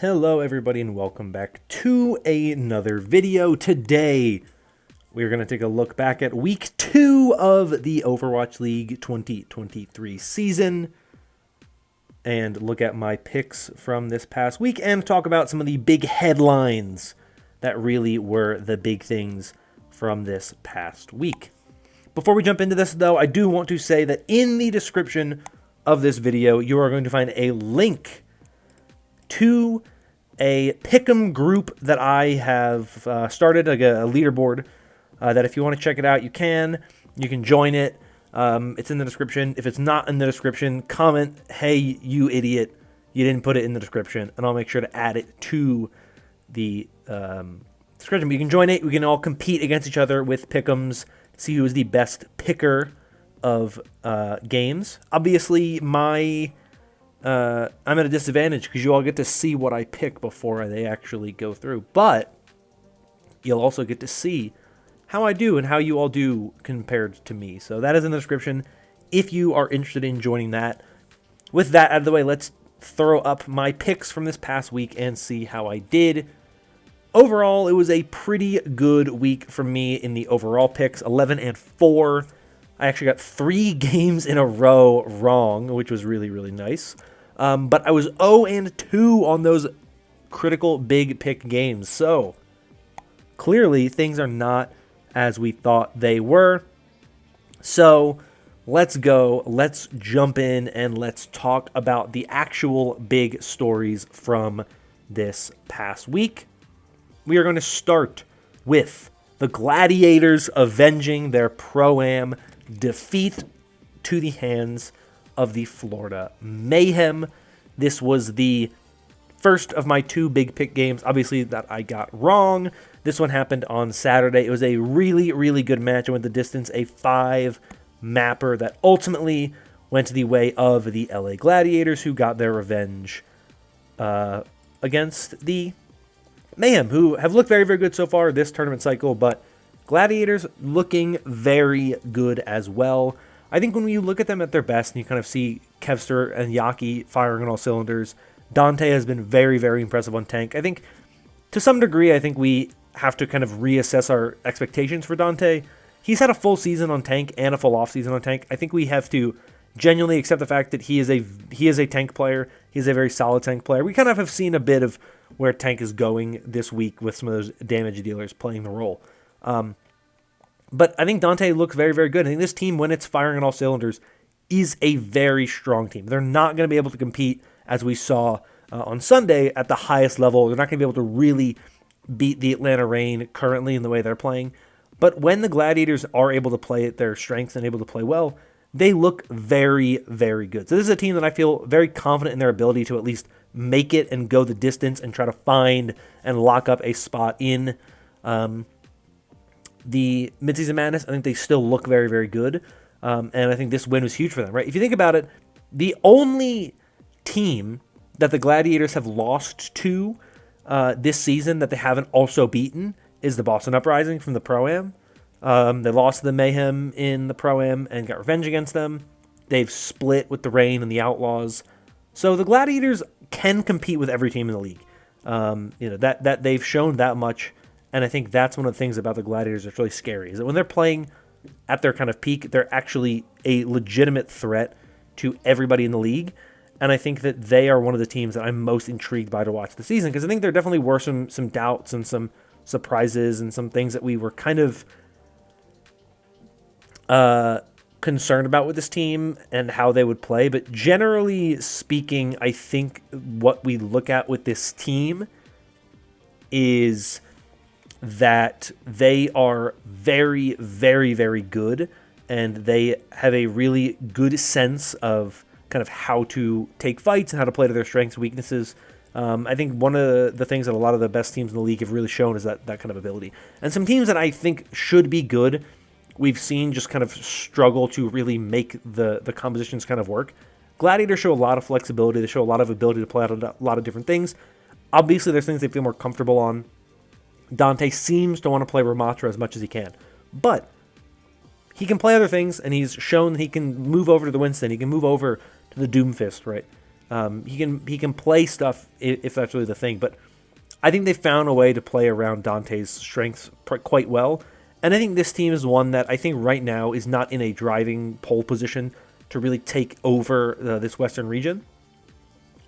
Hello everybody and welcome back to another video. Today we're going to take a look back at week 2 of the Overwatch League 2023 season and look at my picks from this past week and talk about some of the big headlines that really were the big things from this past week. Before we jump into this though, I do want to say that in the description of this video you are going to find a link to a pick'em group that I have started, like a leaderboard, that if you want to check it out, you can join it. It's in the description. If it's not in the description, comment, hey, you idiot, you didn't put it in the description, and I'll make sure to add it to the description. But you can join it. We can all compete against each other with pick'ems, see who is the best picker of games. Obviously, I'm at a disadvantage because you all get to see what I pick before they actually go through. But you'll also get to see how I do and how you all do compared to me. So that is in the description if you are interested in joining that. With that out of the way, let's throw up my picks from this past week and see how I did. Overall, it was a pretty good week for me in the overall picks, 11-4. I actually got 3 games in a row wrong, which was really, really nice. But I was 0-2 on those critical big pick games. So, clearly, things are not as we thought they were. So, let's go. Let's jump in and let's talk about the actual big stories from this past week. We are going to start with the Gladiators avenging their Pro-Am defeat to the hands of the Florida Mayhem. This was the first of my 2 big pick games, obviously, that I got wrong. This one happened on Saturday. It was a really, really good match. It went the distance, a 5-mapper that ultimately went to the way of the LA Gladiators, who got their revenge against the Mayhem, who have looked very, very good so far this tournament cycle, but Gladiators looking very good as well. I think when you look at them at their best and you kind of see Kevster and Yaki firing on all cylinders, Dante has been very, very impressive on tank. I think to some degree, I think we have to kind of reassess our expectations for Dante. He's had a full season on tank and a full off season on tank. I think we have to genuinely accept the fact that he is a tank player. He's a very solid tank player. We kind of have seen a bit of where tank is going this week with some of those damage dealers playing the role. But I think Dante looks very, very good. I think this team, when it's firing on all cylinders, is a very strong team. They're not going to be able to compete, as we saw on Sunday, at the highest level. They're not going to be able to really beat the Atlanta Reign currently in the way they're playing. But when the Gladiators are able to play at their strengths and able to play well, they look very, very good. So this is a team that I feel very confident in their ability to at least make it and go the distance and try to find and lock up a spot in the midseason madness. I think they still look very, very good. And I think this win was huge for them, right? If you think about it, the only team that the Gladiators have lost to this season that they haven't also beaten is the Boston Uprising from the Pro-Am. They lost to the Mayhem in the Pro-Am and got revenge against them. They've split with the Reign and the Outlaws. So the Gladiators can compete with every team in the league. That they've shown that much. And I think that's one of the things about the Gladiators that's really scary, is that when they're playing at their kind of peak, they're actually a legitimate threat to everybody in the league. And I think that they are one of the teams that I'm most intrigued by to watch the season, because I think there definitely were some doubts and some surprises and some things that we were kind of concerned about with this team and how they would play. But generally speaking, I think what we look at with this team is that they are very, very, very good, and they have a really good sense of kind of how to take fights and how to play to their strengths and weaknesses. I think one of the things that a lot of the best teams in the league have really shown is that kind of ability. And some teams that I think should be good, we've seen just kind of struggle to really make the compositions kind of work. Gladiators show a lot of flexibility. They show a lot of ability to play out a lot of different things. Obviously, there's things they feel more comfortable on. Dante seems to want to play Ramatra as much as he can, but he can play other things, and he's shown that he can move over to the Winston. He can move over to the Doomfist, right? He can play stuff if that's really the thing, but I think they found a way to play around Dante's strengths quite well. And I think this team is one that I think right now is not in a driving pole position to really take over this Western region.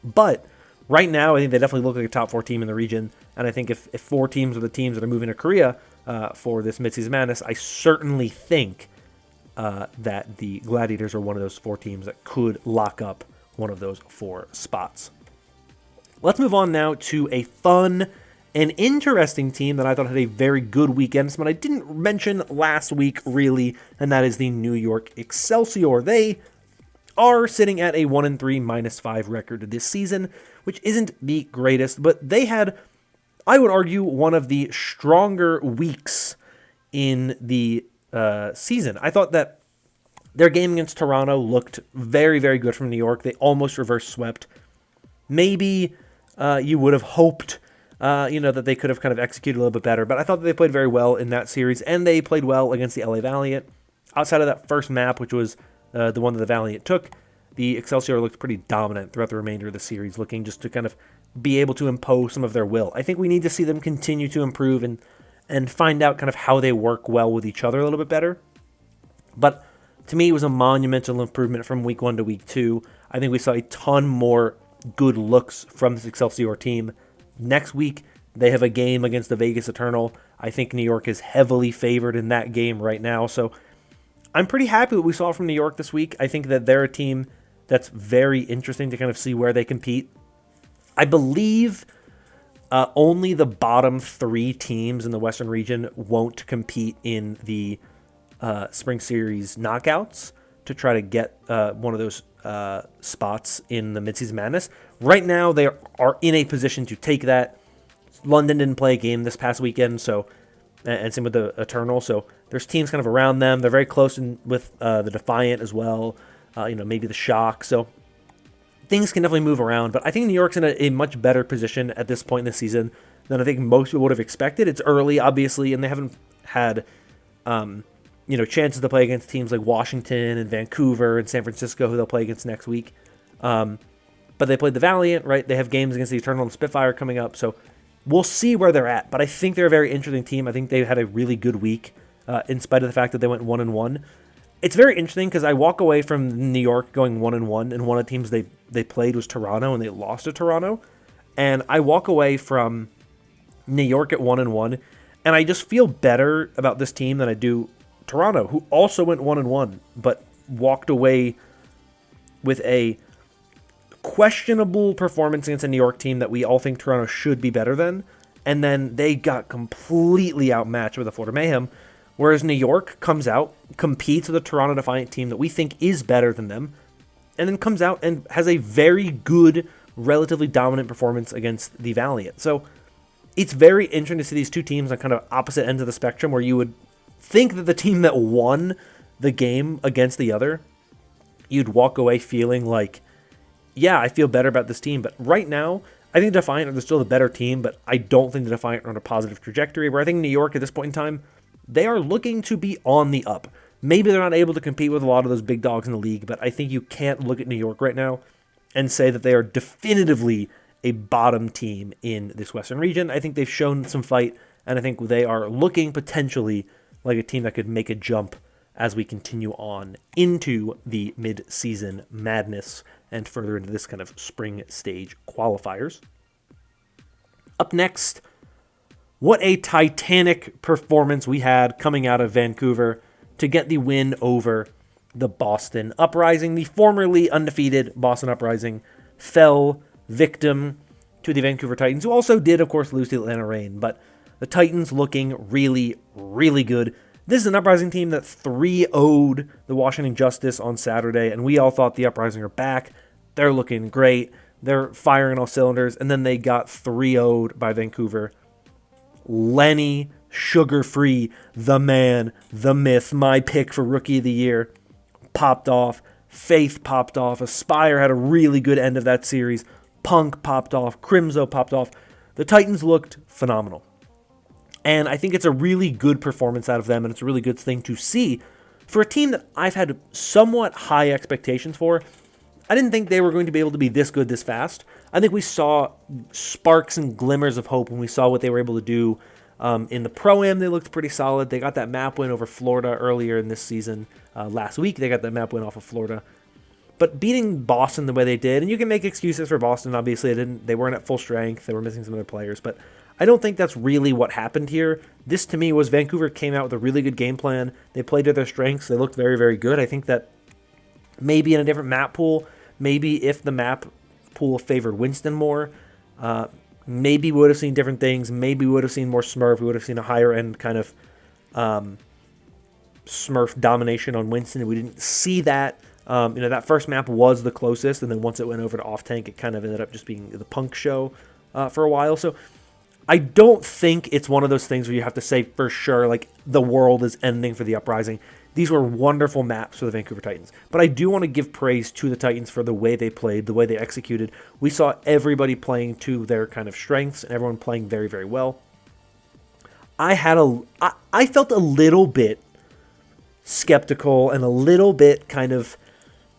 But right now, I think they definitely look like a top 4 team in the region. And I think if 4 teams are the teams that are moving to Korea for this Midseason Madness, I certainly think that the Gladiators are one of those 4 teams that could lock up one of those 4 spots. Let's move on now to a fun and interesting team that I thought had a very good weekend. Someone I didn't mention last week, really, and that is the New York Excelsior. They are sitting at a 1-3 -5 record this season, which isn't the greatest, but they had, I would argue, one of the stronger weeks in the season. I thought that their game against Toronto looked very, very good from New York. They almost reverse swept. Maybe you would have hoped, that they could have kind of executed a little bit better, but I thought that they played very well in that series, and they played well against the LA Valiant. Outside of that first map, which was the one that the Valiant took, the Excelsior looked pretty dominant throughout the remainder of the series, looking just to kind of be able to impose some of their will. I think we need to see them continue to improve and find out kind of how they work well with each other a little bit better. But to me, it was a monumental improvement from week 1 to week 2. I think we saw a ton more good looks from this Excelsior team. Next week, they have a game against the Vegas Eternal. I think New York is heavily favored in that game right now. So I'm pretty happy with what we saw from New York this week. I think that they're a team that's very interesting to kind of see where they compete. I believe only the bottom 3 teams in the Western region won't compete in the Spring Series knockouts to try to get one of those spots in the Midseason Madness. Right now, they are in a position to take that. London didn't play a game this past weekend, so, and same with the Eternal, so there's teams kind of around them. They're very close with the Defiant as well, maybe the Shock, so things can definitely move around, but I think New York's in a much better position at this point in the season than I think most people would have expected. It's early, obviously, and they haven't had chances to play against teams like Washington and Vancouver and San Francisco, who they'll play against next week. But they played the Valiant, right? They have games against the Eternal and Spitfire coming up, so we'll see where they're at. But I think they're a very interesting team. I think they had a really good week, in spite of the fact that they went 1-1. It's very interesting because I walk away from New York going 1-1, and one of the teams they played was Toronto, and they lost to Toronto. And I walk away from New York at 1-1, and I just feel better about this team than I do Toronto, who also went 1-1, but walked away with a questionable performance against a New York team that we all think Toronto should be better than, and then they got completely outmatched with the Florida Mayhem, whereas New York comes out, competes with a Toronto Defiant team that we think is better than them, and then comes out and has a very good, relatively dominant performance against the Valiant. So it's very interesting to see these two teams on kind of opposite ends of the spectrum, where you would think that the team that won the game against the other, you'd walk away feeling like, yeah, I feel better about this team. But right now, I think Defiant are still the better team, but I don't think the Defiant are on a positive trajectory, where I think New York at this point in time, they are looking to be on the up. Maybe they're not able to compete with a lot of those big dogs in the league, but I think you can't look at New York right now and say that they are definitively a bottom team in this Western region. I think they've shown some fight, and I think they are looking potentially like a team that could make a jump as we continue on into the mid-season madness and further into this kind of spring stage qualifiers. Up next, what a Titanic performance we had coming out of Vancouver to get the win over the Boston Uprising. The formerly undefeated Boston Uprising fell victim to the Vancouver Titans, who also did, of course, lose to the Atlanta Reign, but the Titans looking really, really good. This is an Uprising team that 3-0'd the Washington Justice on Saturday, and we all thought the Uprising are back. They're looking great. They're firing on all cylinders, and then they got 3-0'd by Vancouver. Lenny Sugar-Free, the man, the myth, my pick for Rookie of the Year, popped off. Faith popped off. Aspire had a really good end of that series. Punk popped off. Crimzo popped off. The Titans looked phenomenal. And I think it's a really good performance out of them, and it's a really good thing to see for a team that I've had somewhat high expectations for. I didn't think they were going to be able to be this good this fast. I think we saw sparks and glimmers of hope when we saw what they were able to do in the Pro-Am. They looked pretty solid. They got that map win over Florida earlier in this season. Last week, they got that map win off of Florida. But beating Boston the way they did, and you can make excuses for Boston, obviously. They weren't at full strength. They were missing some other players. But I don't think that's really what happened here. This, to me, was Vancouver came out with a really good game plan. They played to their strengths. They looked very, very good. I think that maybe in a different map pool, maybe if the map pool favored Winston more, maybe we would have seen different things. Maybe we would have seen more Smurf. We would have seen a higher end kind of Smurf domination on Winston. We didn't see that. That first map was the closest, and then once it went over to off-tank, it kind of ended up just being the punk show for a while. So I don't think it's one of those things where you have to say for sure, like, the world is ending for the Uprising. These were wonderful maps for the Vancouver Titans. But I do want to give praise to the Titans for the way they played, the way they executed. We saw everybody playing to their kind of strengths, and everyone playing very, very well. I felt a little bit skeptical and a little bit kind of,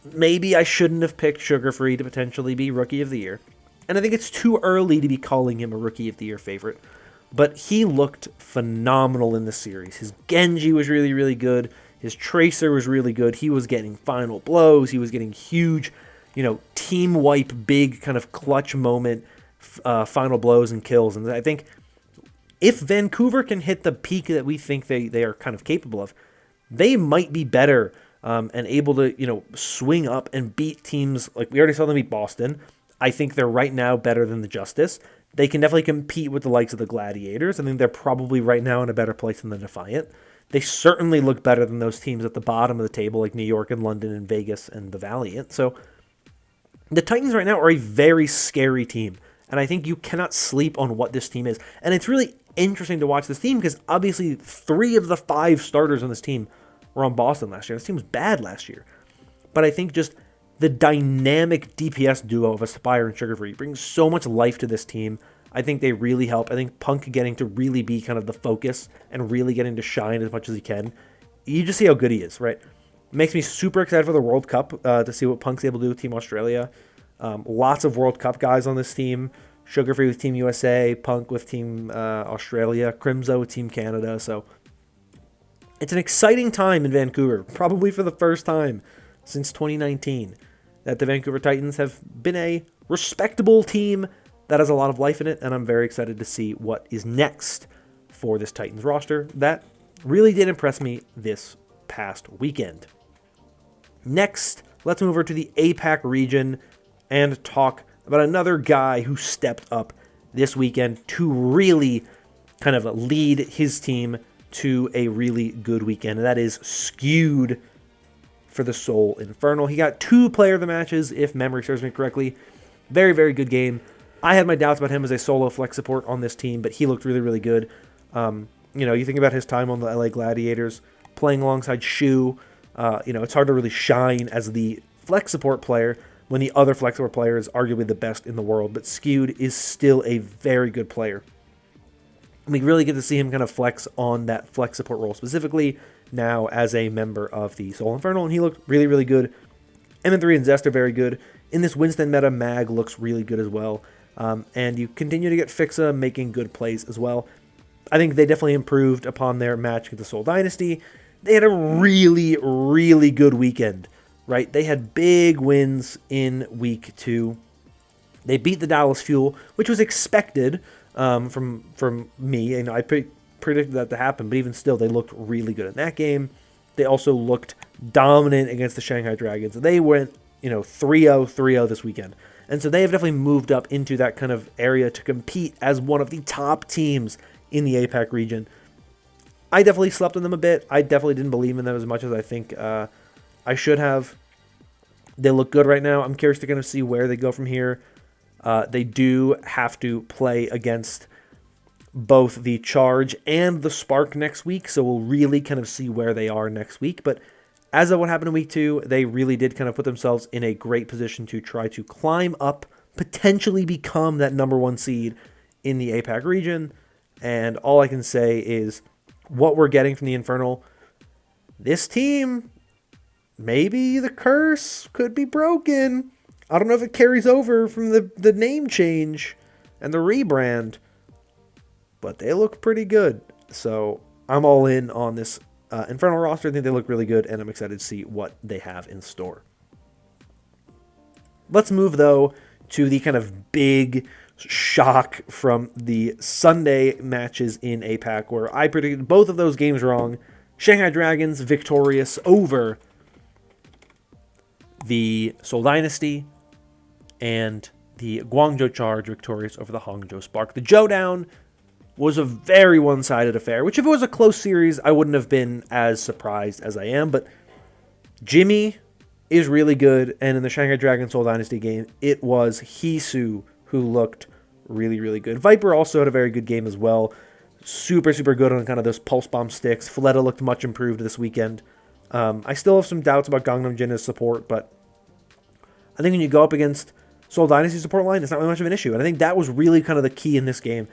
maybe I shouldn't have picked Sugar Free to potentially be Rookie of the Year. And I think it's too early to be calling him a Rookie of the Year favorite. But he looked phenomenal in the series. His Genji was really, really good. His Tracer was really good. He was getting final blows. He was getting huge, team wipe, big kind of clutch moment, final blows and kills. And I think if Vancouver can hit the peak that we think they are kind of capable of, they might be better and able to, swing up and beat teams. Like we already saw them beat Boston. I think they're right now better than the Justice. They can definitely compete with the likes of the Gladiators. I think they're probably right now in a better place than the Defiant. They certainly look better than those teams at the bottom of the table, like New York and London and Vegas and the Valiant. So the Titans right now are a very scary team. And I think you cannot sleep on what this team is. And it's really interesting to watch this team because obviously 3 of the 5 starters on this team were on Boston last year. This team was bad last year. But I think just the dynamic DPS duo of Aspire and Sugar Free brings so much life to this team. I think they really help. I think Punk getting to really be kind of the focus and really getting to shine as much as he can. You just see how good he is, right? It makes me super excited for the World Cup to see what Punk's able to do with Team Australia. Lots of World Cup guys on this team. Sugar Free with Team USA, Punk with Team Australia, Crimzo with Team Canada. So it's an exciting time in Vancouver, probably for the first time since 2019, that the Vancouver Titans have been a respectable team that has a lot of life in it, and I'm very excited to see what is next for this Titans roster. That really did impress me this past weekend. Next, let's move over to the APAC region and talk about another guy who stepped up this weekend to really kind of lead his team to a really good weekend, and that is Skewed for the Seoul Infernal. He got 2 player of the matches, if memory serves me correctly. Very, very good game. I had my doubts about him as a solo flex support on this team, but he looked really, really good. You think about his time on the LA Gladiators, playing alongside Shu. It's hard to really shine as the flex support player when the other flex support player is arguably the best in the world, but Skewed is still a very good player. We really get to see him kind of flex on that flex support role specifically now as a member of the Seoul Infernal, and he looked really, really good. M3 and Zest are very good. In this Winston meta, Mag looks really good as well. And you continue to get Fixa making good plays as well. I think they definitely improved upon their match with the Seoul Dynasty. They had a really, really good weekend, right? They had big wins in week 2. They beat the Dallas Fuel, which was expected from me. I predicted that to happen, but even still, they looked really good in that game. They also looked dominant against the Shanghai Dragons. They went, 3-0, 3-0 this weekend. And so they have definitely moved up into that kind of area to compete as one of the top teams in the APAC region. I definitely slept on them a bit. I definitely didn't believe in them as much as I think I should have. They look good right now. I'm curious to kind of see where they go from here. They do have to play against both the Charge and the Spark next week, so we'll really kind of see where they are next week. But as of what happened in week 2, they really did kind of put themselves in a great position to try to climb up, potentially become that number 1 seed in the APAC region. And all I can say is what we're getting from the Infernal, this team, maybe the curse could be broken. I don't know if it carries over from the name change and the rebrand, but they look pretty good. So I'm all in on this Infernal roster. I think they look really good, and I'm excited to see what they have in store. Let's move, though, to the kind of big shock from the Sunday matches in APAC, where I predicted both of those games wrong. Shanghai Dragons victorious over the Seoul Dynasty, and the Guangzhou Charge victorious over the Hangzhou Spark. The Zhou was a very one-sided affair, which if it was a close series, I wouldn't have been as surprised as I am, but Jimmy is really good, and in the Shanghai Dragon Seoul Dynasty game, it was Hisu who looked really, really good. Viper also had a very good game as well. Super, super good on kind of those pulse bomb sticks. Fleta looked much improved this weekend. I still have some doubts about Gangnam Jin's support, but I think when you go up against Seoul Dynasty support line, it's not really much of an issue, and I think that was really kind of the key in this game.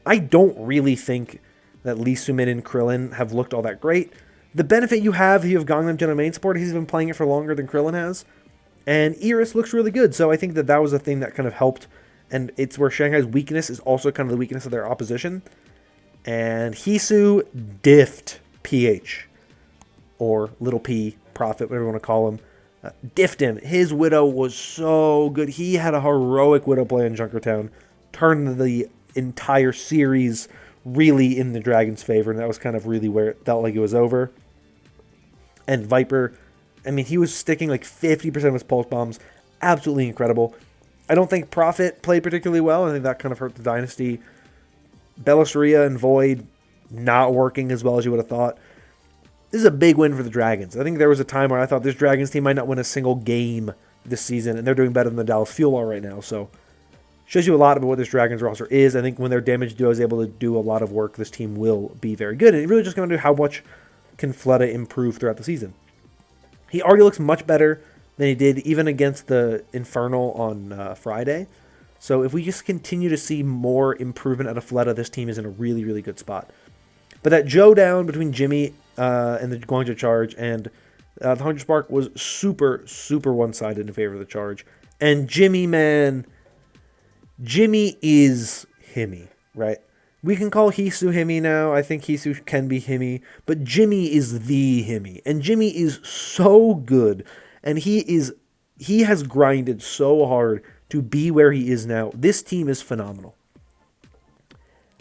I don't really think that Lee Sumin and Krillin have looked all that great. The benefit you have Gangnam Jin on main support, he's been playing it for longer than Krillin has. And Iris looks really good, so I think that was a thing that kind of helped. And it's where Shanghai's weakness is also kind of the weakness of their opposition. And Hisu diffed PH, or Little P, Prophet, whatever you want to call him. Diffed him. His Widow was so good. He had a heroic Widow play in Junkertown. Turned the entire series really in the Dragons' favor, and that was kind of really where it felt like it was over. And Viper, I mean, he was sticking like 50% of his pulse bombs. Absolutely incredible. I don't think Prophet played particularly well. I think that kind of hurt the Dynasty. Belissaria and Void not working as well as you would have thought. This is a big win for the Dragons. I think there was a time where I thought this Dragons team might not win a single game this season, and they're doing better than the Dallas Fuel are right now. So, shows you a lot about what this Dragons roster is. I think when their damage duo is able to do a lot of work, this team will be very good. And it really just comes down to how much can Fleta improve throughout the season. He already looks much better than he did even against the Infernal on Friday. So if we just continue to see more improvement out of Fleta, this team is in a really, really good spot. But that Joe down between Jimmy and the Guangzhou Charge and the Hangzhou Spark was super, super one-sided in favor of the Charge. And Jimmy, man, Jimmy is Himmy, right? We can call Hisu Himmy now. I think Hisu can be Himmy, but Jimmy is the Himmy. And Jimmy is so good. And he has grinded so hard to be where he is now. This team is phenomenal.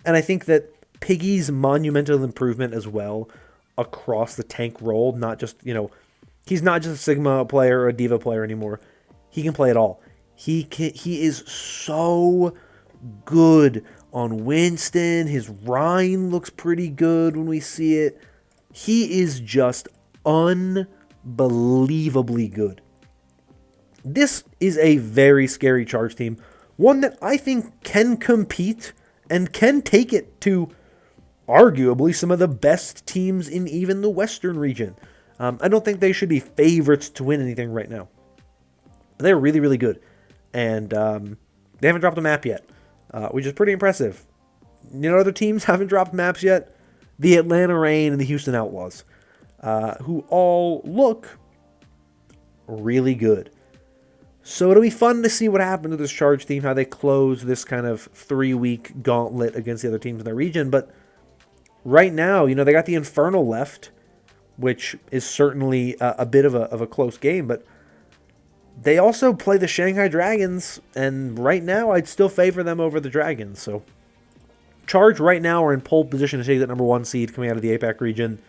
And I think that Piggy's monumental improvement as well across the tank role, not just, he's not just a Sigma player or a Diva player anymore. He can play it all. He is so good on Winston. His Rhine looks pretty good when we see it. He is just unbelievably good. This is a very scary Charge team. One that I think can compete and can take it to arguably some of the best teams in even the Western region. I don't think they should be favorites to win anything right now. But they're really, really good. And they haven't dropped a map yet, which is pretty impressive. Other teams haven't dropped maps yet. The Atlanta Reign and the Houston Outlaws, who all look really good. So it'll be fun to see what happens to this Charge team, how they close this kind of 3-week gauntlet against the other teams in their region. But right now, they got the Infernal left, which is certainly a bit of a close game, but they also play the Shanghai Dragons, and right now I'd still favor them over the Dragons. So Charge right now are in pole position to take that number 1 seed coming out of the APAC region.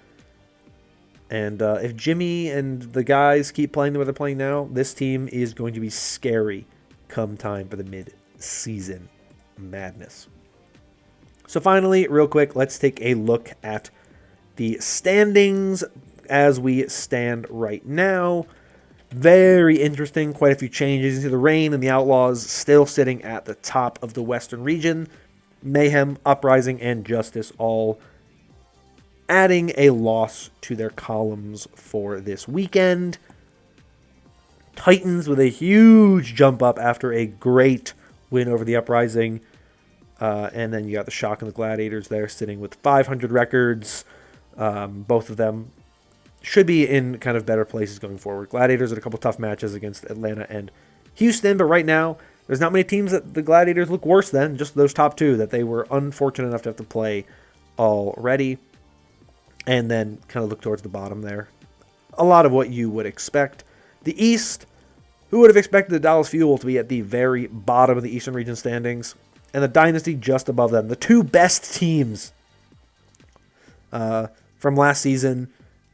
And if Jimmy and the guys keep playing the way they're playing now, this team is going to be scary come time for the mid-season madness. So finally, real quick, let's take a look at the standings as we stand right now. Very interesting. Quite a few changes. You see the Reign and the Outlaws still sitting at the top of the Western region. Mayhem, Uprising, and Justice all adding a loss to their columns for this weekend. Titans with a huge jump up after a great win over the Uprising. And then you got the Shock and the Gladiators there sitting with 500 records. Both of them should be in kind of better places going forward. Gladiators had a couple tough matches against Atlanta and Houston, but right now, there's not many teams that the Gladiators look worse than, just those top two that they were unfortunate enough to have to play already. And then kind of look towards the bottom there. A lot of what you would expect. The East, who would have expected the Dallas Fuel to be at the very bottom of the Eastern region standings, and the Dynasty just above them. The two best teams from last season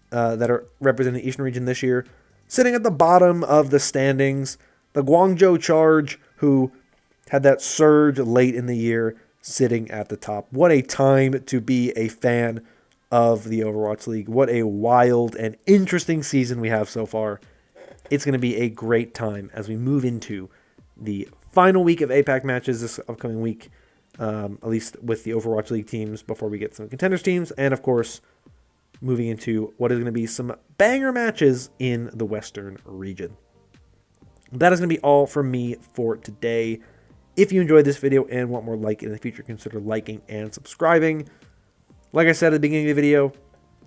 that are representing the Eastern region this year, sitting at the bottom of the standings. The Guangzhou Charge, who had that surge late in the year, sitting at the top. What a time to be a fan of the Overwatch League. What a wild and interesting season we have so far. It's going to be a great time as we move into the final week of APAC matches this upcoming week, at least with the Overwatch League teams before we get some contenders teams, and of course, moving into what is going to be some banger matches in the Western region. That is going to be all from me for today. If you enjoyed this video and want more like it in the future, consider liking and subscribing. Like I said at the beginning of the video,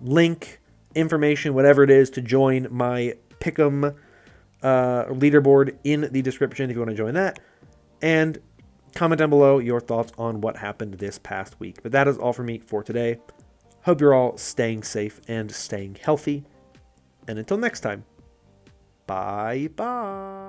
link, information, whatever it is, to join my Pick'em leaderboard in the description if you want to join that. And comment down below your thoughts on what happened this past week. But that is all for me for today. Hope you're all staying safe and staying healthy. And until next time, bye-bye.